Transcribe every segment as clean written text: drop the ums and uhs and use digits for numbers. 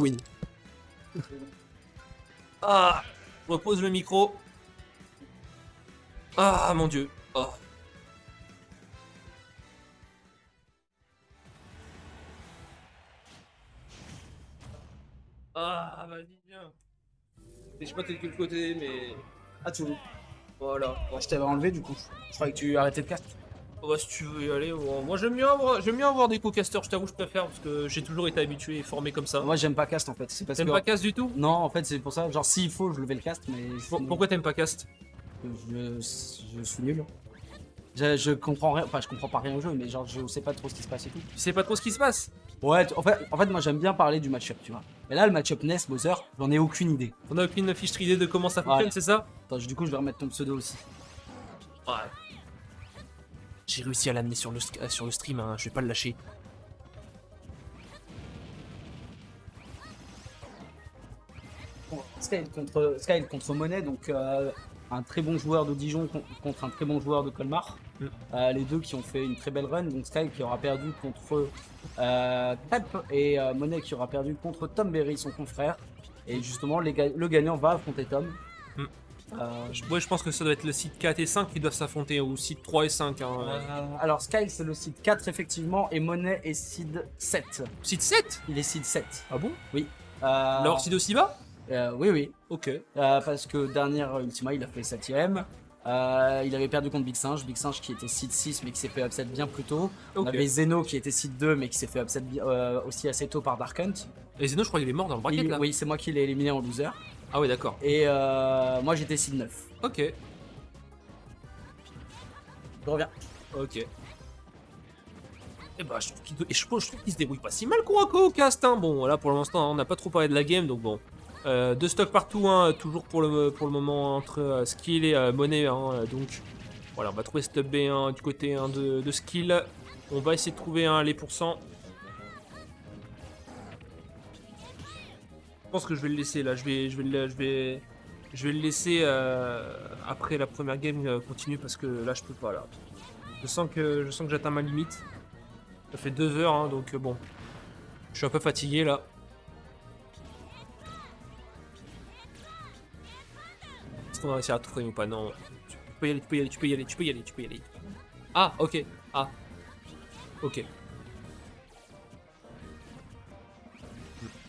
Win. Ah, je repose le micro. Ah mon dieu. Oh. Ah, vas-y, viens. Je sais pas t'es de quel côté, mais. Ah, tu veux. Voilà. Je t'avais enlevé du coup. Je croyais que tu arrêtais le casque. Ouais, si tu veux y aller, ouais. Moi j'aime bien avoir des co-casters, je t'avoue, je préfère parce que j'ai toujours été habitué et formé comme ça. Moi, j'aime pas cast en fait. C'est parce T'aimes que. pas Cast du tout? Non, en fait, c'est pour ça. Genre, s'il faut, je levais le cast, mais. sinon, Pourquoi t'aimes pas Cast? je suis nul. Je comprends rien. Enfin, je comprends pas rien au jeu, mais genre, je sais pas trop ce qui se passe et tout. Tu sais pas trop ce qui se passe? Ouais, en fait, moi, j'aime bien parler du match-up, tu vois. Mais là, le match-up Ness, Bowser, j'en ai aucune idée. On a aucune fiche idée de comment ça fonctionne, Voilà. c'est ça? Attends, du coup, je vais remettre ton pseudo aussi. Ouais. J'ai réussi à l'amener sur le stream, hein, je vais pas le lâcher. Sky contre Monet, donc un très bon joueur de Dijon contre un très bon joueur de Colmar. Les deux qui ont fait une très belle run. Donc Sky qui aura perdu contre Crêpe et Monet qui aura perdu contre Tom Berry, son confrère. Et justement, le gagnant va affronter Tom. Mm. Ouais, je pense que ça doit être le site 4 et 5 qui doivent s'affronter, ou site 3 et 5. Hein. Alors Sky c'est le site 4 effectivement et Monet est seed 7. Site 7? Il est seed 7. Ah bon? Oui. Alors site aussi bas? Oui, oui. Ok. Parce que dernière Ultima, il a fait 7ème. Il avait perdu contre Big Singe qui était seed 6 mais qui s'est fait upset bien plus tôt. On Ok. avait Zeno qui était seed 2 mais qui s'est fait upset aussi assez tôt par Dark Hunt. Et Zeno, je crois qu'il est mort dans le bracket là. Oui, c'est moi qui l'ai éliminé en loser. Ah ouais, d'accord. Et moi j'étais seed 9. Ok. Je reviens. Ok. Et bah, je trouve qu'il se débrouille pas si mal, Kuroko au cast. Hein. Bon, là pour l'instant, hein, on n'a pas trop parlé de la game, donc bon. Deux stocks partout, hein, toujours pour le moment entre Skill et Money. Hein, donc voilà, on va trouver cette B hein, du côté hein, de Skill. On va essayer de trouver les pourcents. Je pense que je vais le laisser là. Je vais le laisser après la première game continuer parce que là je peux pas là. Je sens que j'atteins ma limite. Ça fait 2 heures hein, donc bon. Je suis un peu fatigué là. Est-ce qu'on va réussir à tout frame ou pas? Non. Tu peux y aller. Ah, ok. Ah. Ok.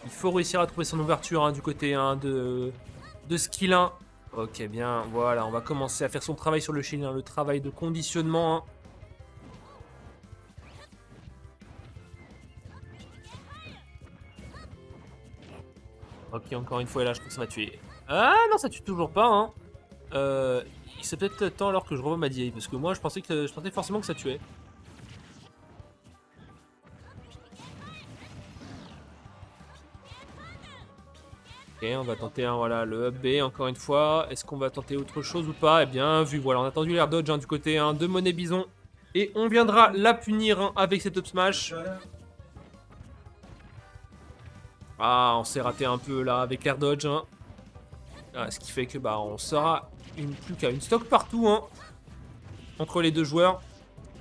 Il faut réussir à trouver son ouverture hein, du côté hein, de skill 1. Ok, bien. Voilà, on va commencer à faire son travail sur le shield, hein, le travail de conditionnement. Hein. Ok, encore une fois, et là, je crois que ça va tuer. Ah non, ça tue toujours pas. Hein. C'est peut-être temps alors que je revois ma DA, parce que moi, je pensais forcément que ça tuait. Ok, on va tenter voilà, le up B encore une fois. Est-ce qu'on va tenter autre chose ou pas? Eh bien, vu, voilà, on a attendu l'air dodge hein, du côté hein, de Monet Bison. Et on viendra la punir hein, avec cet up smash. Ah, on s'est raté un peu là avec l'air dodge. Hein. Ah, ce qui fait que bah on sera plus qu'à une stock partout hein, entre les deux joueurs.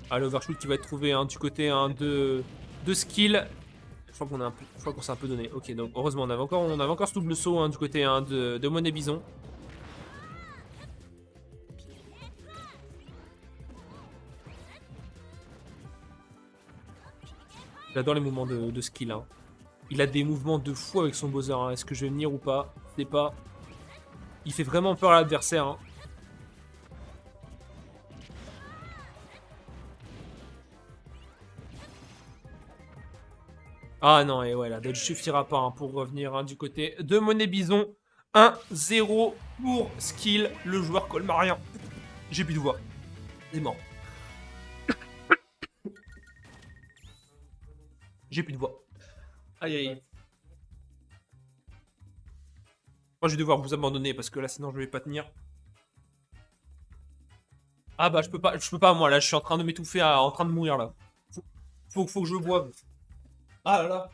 Ah, l'overshoot qui va être trouvé hein, du côté hein, de skill. Je crois qu'on s'est un peu donné. Ok, donc heureusement, on avait encore ce double saut hein, du côté hein, de Monet Bison. J'adore les mouvements de skill. Hein. Il a des mouvements de fou avec son Bowser. Hein. Est-ce que je vais venir ou pas? Je sais pas. Il fait vraiment peur à l'adversaire. Hein. Ah non, et ouais, la dodge suffira pas hein, pour revenir hein, du côté de Monet Bison. 1-0 pour Skill, le joueur colmarien. J'ai plus de voix. C'est mort. J'ai plus de voix. Aïe aïe. Moi je vais devoir vous abandonner parce que là sinon je vais pas tenir. Ah bah je peux pas moi là, je suis en train de m'étouffer, en train de mourir là. Faut que je boive. Ah là là.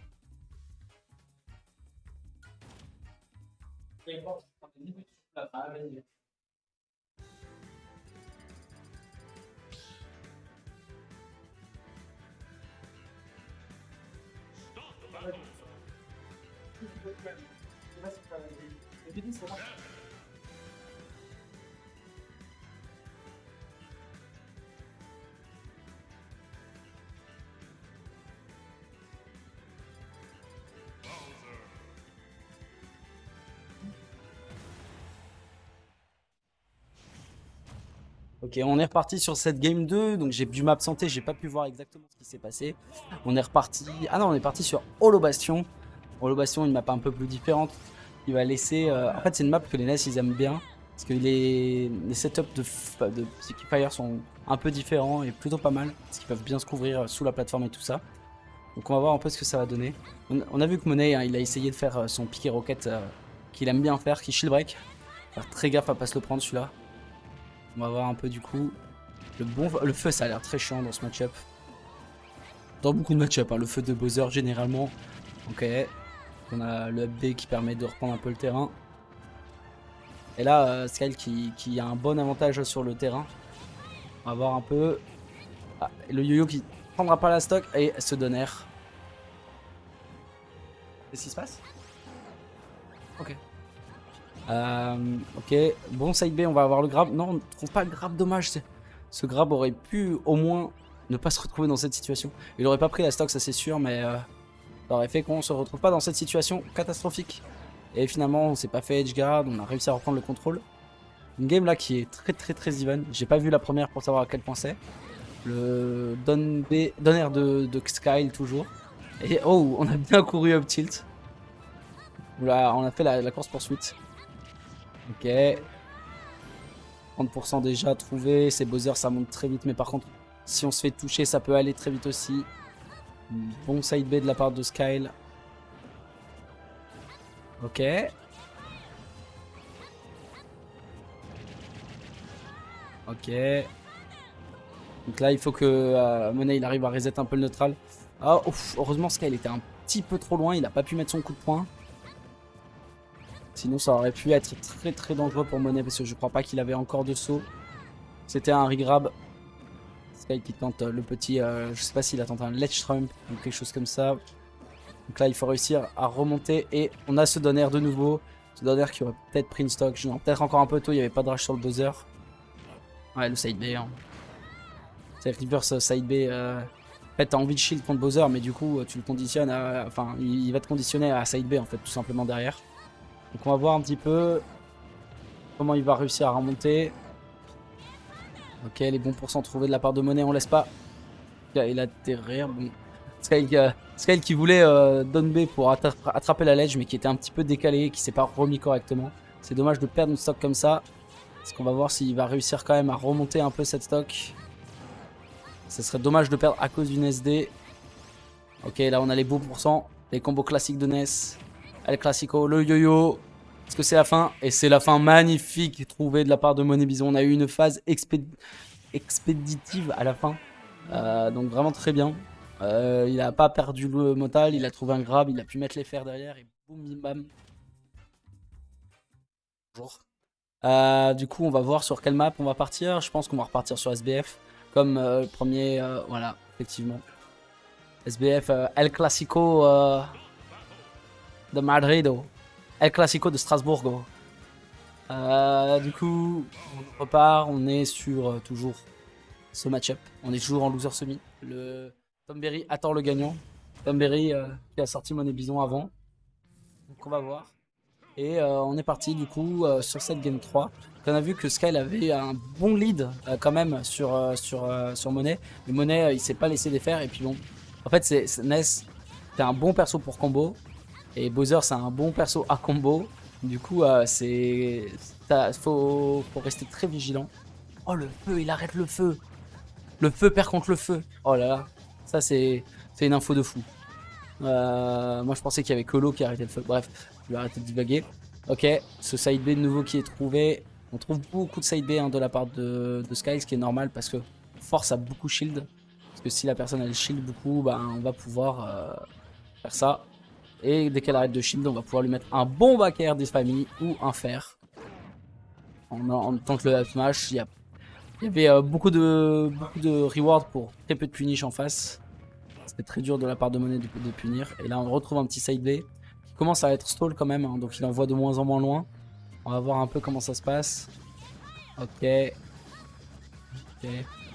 Ok, on est reparti sur cette game 2, donc j'ai dû m'absenter, j'ai pas pu voir exactement ce qui s'est passé. On est reparti... Ah non, on est parti sur Holo Bastion. Holo Bastion, une map un peu plus différente. Il va laisser... En fait, c'est une map que les NES, ils aiment bien. Parce que les setups de Psychic Fire sont un peu différents et plutôt pas mal. Parce qu'ils peuvent bien se couvrir sous la plateforme et tout ça. Donc on va voir un peu ce que ça va donner. On a vu que Monet, hein, il a essayé de faire son piqué rocket qu'il aime bien faire, qui shield break. Faire très gaffe à pas se le prendre celui-là. On va voir un peu du coup. Le feu, ça a l'air très chiant dans ce match-up. Dans beaucoup de match-up, hein, le feu de Bowser généralement. Ok. On a le update qui permet de reprendre un peu le terrain. Et là, Skyle qui a un bon avantage sur le terrain. On va voir un peu. Ah, le yo-yo qui prendra pas la stock et se donne air. Qu'est-ce qui se passe? Ok. Ok, bon side B, on va avoir le grab. Non, on ne trouve pas le grab, dommage. Ce grab aurait pu au moins ne pas se retrouver dans cette situation. Il aurait pas pris la stock, ça c'est sûr, mais ça aurait fait qu'on se retrouve pas dans cette situation catastrophique. Et finalement, on s'est pas fait edge guard, on a réussi à reprendre le contrôle. Une game là qui est très even. J'ai pas vu la première pour savoir à quel point c'est. Le donner de Skyle toujours. Et oh, on a bien couru up tilt. Là, on a fait la course poursuite. Ok. 30% déjà trouvé. Ces Bowser, ça monte très vite. Mais par contre, si on se fait toucher, ça peut aller très vite aussi. Bon side B de la part de Skyle. Ok. Ok. Donc là, il faut que Monet il arrive à reset un peu le neutral. Ah, ouf, heureusement, Skyle était un petit peu trop loin. Il n'a pas pu mettre son coup de poing. Sinon, ça aurait pu être très dangereux pour Monet parce que je crois pas qu'il avait encore de saut. C'était un regrab. Skyle qui tente le petit. Je sais pas s'il a tenté un ledge trump ou quelque chose comme ça. Donc là, il faut réussir à remonter. Et on a ce donner de nouveau. Ce donner qui aurait peut-être pris une stock. Peut-être encore un peu tôt. Il n'y avait pas de rush sur le buzzer. Ouais, le side B. Hein. C'est reverse side B. En fait, t'as envie de shield contre Bowser, mais du coup, tu le conditionnes à. Enfin, il va te conditionner à side B en fait, tout simplement derrière. Donc on va voir un petit peu comment il va réussir à remonter. Ok, les bons pourcents trouvés de la part de Monet, on laisse pas. Il atterrir. Bon. Skyle qui voulait down B pour attraper la ledge, mais qui était un petit peu décalé, qui s'est pas remis correctement. C'est dommage de perdre une stock comme ça. Parce qu'on va voir s'il va réussir quand même à remonter un peu cette stock. Ce serait dommage de perdre à cause d'une SD. Ok, là on a les beaux pourcents, les combos classiques de NES. El Clasico, le yo-yo. Est-ce que c'est la fin? Et c'est la fin magnifique trouvée de la part de Monet Bison. On a eu une phase expéditive à la fin. Donc vraiment très bien. Il n'a pas perdu le motal, il a trouvé un grab, il a pu mettre les fers derrière et boum bim bam. Bonjour. Du coup on va voir sur quelle map on va partir. Je pense qu'on va repartir sur SBF. Comme le premier, voilà, effectivement. SBF, El Clasico de Madrid, El Clasico de Strasbourg. Du coup, on repart, on est sur toujours ce match-up. On est toujours en loser semi. Le Tom Berry attend le gagnant. Tom Berry qui a sorti Monet Bison avant. Donc on va voir. Et on est parti du coup sur cette game 3. On a vu que Skyle avait un bon lead quand même sur Monet. Mais Monet il s'est pas laissé défaire. Et puis bon, en fait Ness c'est un bon perso pour combo. Et Bowser c'est un bon perso à combo. Du coup faut rester très vigilant. Oh le feu, il arrête le feu. Le feu perd contre le feu. Oh là là, ça c'est une info de fou. Moi je pensais qu'il y avait Colo qui arrêtait le feu. Bref, je vais arrêter de divaguer. Ok, ce side B de nouveau qui est trouvé. On trouve beaucoup de side B de la part de Skyle, ce qui est normal parce que force a beaucoup shield. Parce que si la personne elle shield beaucoup, bah, on va pouvoir faire ça. Et dès qu'elle arrête de shield, on va pouvoir lui mettre un bon back air des familles ou un fer. En tant que le smash, il y avait beaucoup de rewards pour très peu de punish en face. C'était très dur de la part de Monet de punir. Et là on retrouve un petit side B qui commence à être stall quand même, hein, donc il envoie de moins en moins loin. On va voir un peu comment ça se passe. Ok.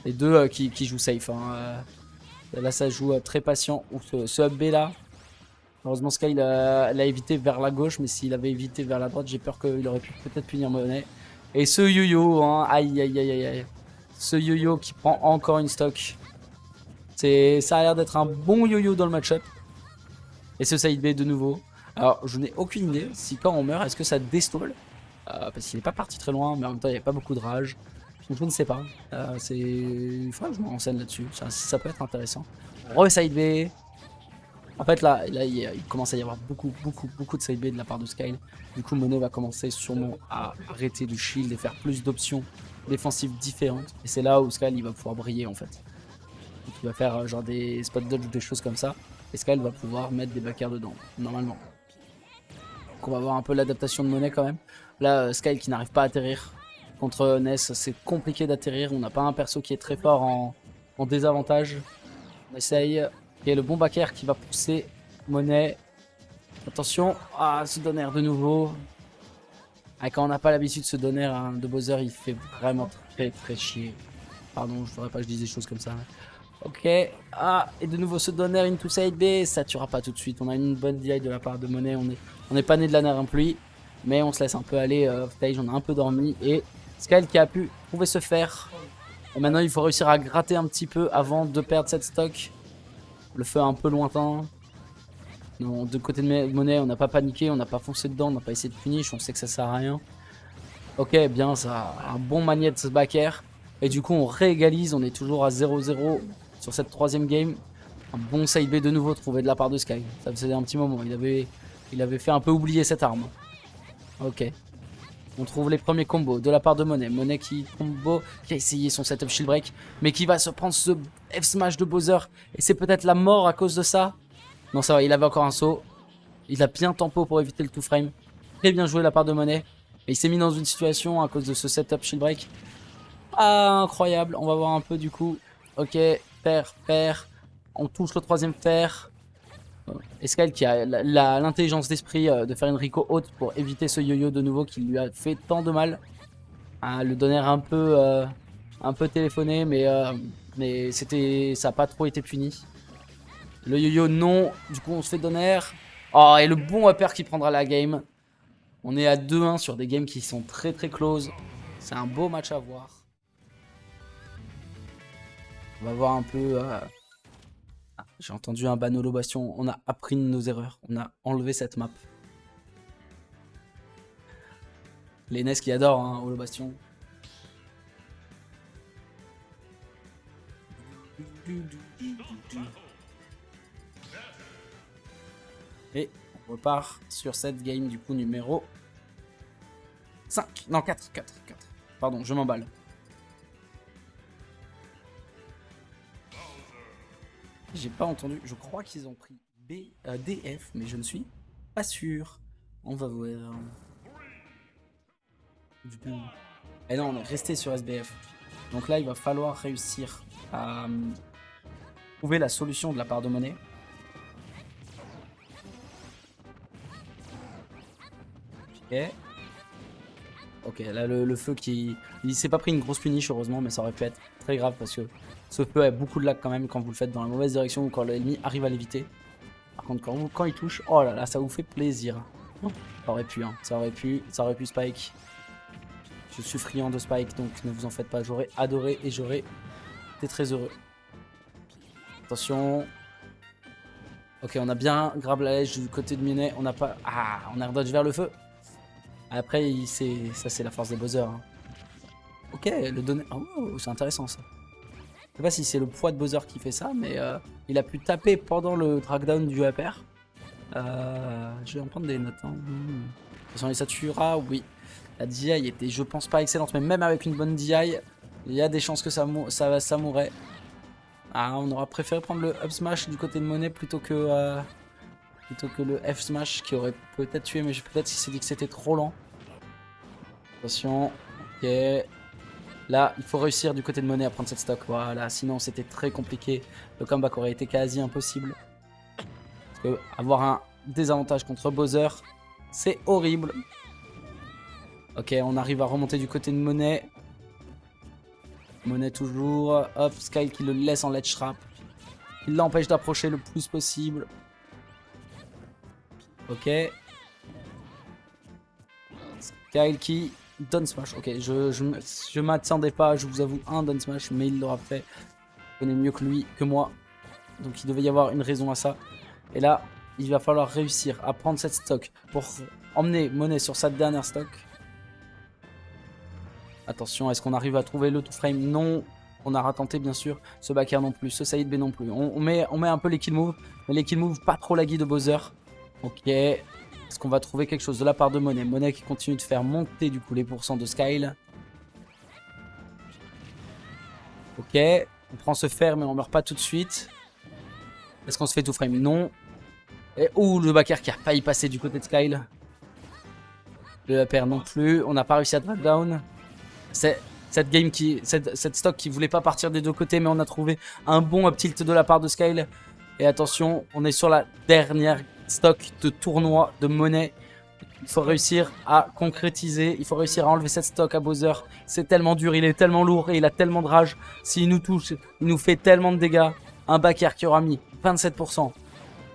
Les deux qui jouent safe. Hein, là, ça joue très patient. Ou ce up B là. Heureusement, Sky l'a évité vers la gauche, mais s'il avait évité vers la droite, j'ai peur qu'il aurait pu peut-être punir Monet. Et ce yo-yo, hein, aïe aïe aïe aïe. Ce yo-yo qui prend encore une stock. Ça a l'air d'être un bon yo-yo dans le match-up. Et ce side B de nouveau. Alors, je n'ai aucune idée si quand on meurt, est-ce que ça déstall parce qu'il n'est pas parti très loin, mais en même temps, il n'y avait pas beaucoup de rage. Donc, je ne sais pas. Il faudrait que je me renseigne là-dessus. Ça peut être intéressant. Re-side B. En fait, là, il commence à y avoir beaucoup de side B de la part de Sky. Du coup, Monet va commencer sûrement à arrêter du shield et faire plus d'options défensives différentes. Et c'est là où Sky il va pouvoir briller en fait. Donc, il va faire genre des spot dodge ou des choses comme ça. Et Sky va pouvoir mettre des backers dedans, normalement. Donc, on va voir un peu l'adaptation de Monet quand même. Là, Sky qui n'arrive pas à atterrir. Contre Ness, c'est compliqué d'atterrir. On n'a pas un perso qui est très fort en désavantage. On essaye. Et le bon backer qui va pousser Monet. Attention. Ah, ce donner de nouveau. Ah, quand on n'a pas l'habitude de se donner hein, de Bowser, il fait vraiment très chier. Pardon, je ne voudrais pas que je dise des choses comme ça. Ok. Ah, et de nouveau ce donner into side B. Ça tuera pas tout de suite. On a une bonne DI de la part de Monet. On n'est pas né de la nerf pluie. Mais on se laisse un peu aller. Stage, on a un peu dormi. Et Sky qui a pu trouver se faire. Et maintenant, il faut réussir à gratter un petit peu avant de perdre cette stock. Le feu est un peu lointain. Non, de côté de Monet, on n'a pas paniqué, on n'a pas foncé dedans, on n'a pas essayé de punish, on sait que ça sert à rien. Ok, bien, ça a un bon maniet de ce backer. Et du coup, on réégalise, on est toujours à 0-0 sur cette troisième game. Un bon side B de nouveau trouvé de la part de Sky. Ça faisait un petit moment, il avait fait un peu oublier cette arme. Ok. On trouve les premiers combos de la part de Monet. Monet qui a essayé son setup shield break, mais qui va se prendre ce F smash de Bowser. Et c'est peut-être la mort à cause de ça. Non, ça va, il avait encore un saut. Il a bien tempo pour éviter le 2-frame. Très bien joué de la part de Monet. Et il s'est mis dans une situation à cause de ce setup shield break. Ah, incroyable. On va voir un peu du coup. Ok, pair. On touche le troisième pair. Escal qui a l'intelligence d'esprit de faire une Rico haute pour éviter ce yo-yo de nouveau qui lui a fait tant de mal. Le donner un peu téléphoné, mais ça n'a pas trop été puni. Le yo-yo non, du coup on se fait donner. Oh, et le bon upper qui prendra la game. On est à 2-1 sur des games qui sont très close. C'est un beau match à voir. On va voir un peu... J'ai entendu un ban holo bastion. On a appris de nos erreurs. On a enlevé cette map. Les NES qui adorent hein, holo bastion. Et on repart sur cette game du coup numéro 5. Non, 4. Pardon, je m'emballe. J'ai pas entendu. Je crois qu'ils ont pris DF, mais je ne suis pas sûr. On va voir. Et non, on est resté sur SBF. Donc là, il va falloir réussir à trouver la solution de la part de Monet. Ok, là le feu qui... Il s'est pas pris une grosse punish heureusement, mais ça aurait pu être très grave parce que ce feu a beaucoup de lag quand même quand vous le faites dans la mauvaise direction ou quand l'ennemi arrive à l'éviter. Par contre quand il touche, oh là là, ça vous fait plaisir. Ça aurait pu, hein, ça aurait pu Spike. Je suis friand de Spike, donc ne vous en faites pas, j'aurais adoré et j'aurais été très heureux. Attention. Ok, on a bien grab la lèche du côté de Monet, on n'a pas... Ah, on a redodge vers le feu. Après, ça c'est la force des Bowser. Hein. Ok, le donner... Oh, c'est intéressant ça. Je sais pas si c'est le poids de Bowser qui fait ça, mais il a pu taper pendant le dragdown du upper. Je vais en prendre des notes. Hein. De toute façon, les Satura, oui. La DI était, je pense, pas excellente, mais même avec une bonne DI, il y a des chances que ça mourrait. Ah, on aura préféré prendre le up smash du côté de Monet plutôt que le F smash qui aurait peut-être tué, mais peut-être qu'il s'est dit que c'était trop lent. Attention, ok. Là, il faut réussir du côté de Monet à prendre cette stock. Voilà, sinon c'était très compliqué. Le comeback aurait été quasi impossible. Parce que avoir désavantage contre Bowser. C'est horrible. Ok, on arrive à remonter du côté de Monet. Monet toujours. Hop, Sky qui le laisse en ledge trap. Il l'empêche d'approcher le plus possible. Ok. Sky qui down smash. Ok, je m'attendais pas, je vous avoue, un down smash, mais il l'aura fait. Il connaît mieux que lui, que moi. Donc il devait y avoir une raison à ça. Et là, il va falloir réussir à prendre cette stock pour emmener Monet sur sa dernière stock. Attention, est-ce qu'on arrive à trouver le 2-frame? Non. On aura tenté bien sûr. Ce back air non plus. Ce side B non plus. On met un peu les kill moves. Mais les kill moves pas trop laggy de Bowser. Ok. Est-ce qu'on va trouver quelque chose de la part de Monet? Monet qui continue de faire monter du coup les pourcents de Skyle. Ok. On prend ce fer mais on meurt pas tout de suite. Est-ce qu'on se fait 2-frame? Non. Et le back air qui a failli passer du côté de Skyle. Le up air non plus. On n'a pas réussi à drag down. Cette stock qui voulait pas partir des deux côtés, mais on a trouvé un bon up tilt de la part de Skyle. Et attention, on est sur la dernière stock de tournoi de Monet. Il faut réussir à concrétiser, il faut réussir à enlever cette stock à Bowser. C'est tellement dur, il est tellement lourd et il a tellement de rage. S'il nous touche, il nous fait tellement de dégâts. Un back air qui aura mis 27%.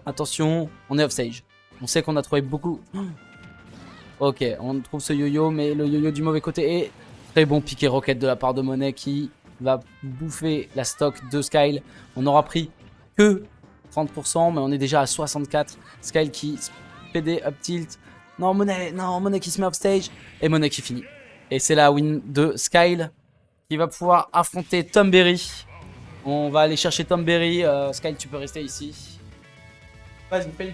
Attention, on est off stage. On sait qu'on a trouvé beaucoup. Ok, on trouve ce yo-yo, mais le yo-yo du mauvais côté est... Très bon piqué rocket de la part de Monet qui va bouffer la stock de Skyle. On n'aura pris que 30%, mais on est déjà à 64%. Skyle qui PD up tilt. Non, Monet qui se met off stage. Et Monet qui finit. Et c'est la win de Skyle qui va pouvoir affronter Tom Berry. On va aller chercher Tom Berry. Skyle, tu peux rester ici. Vas-y, fais-le.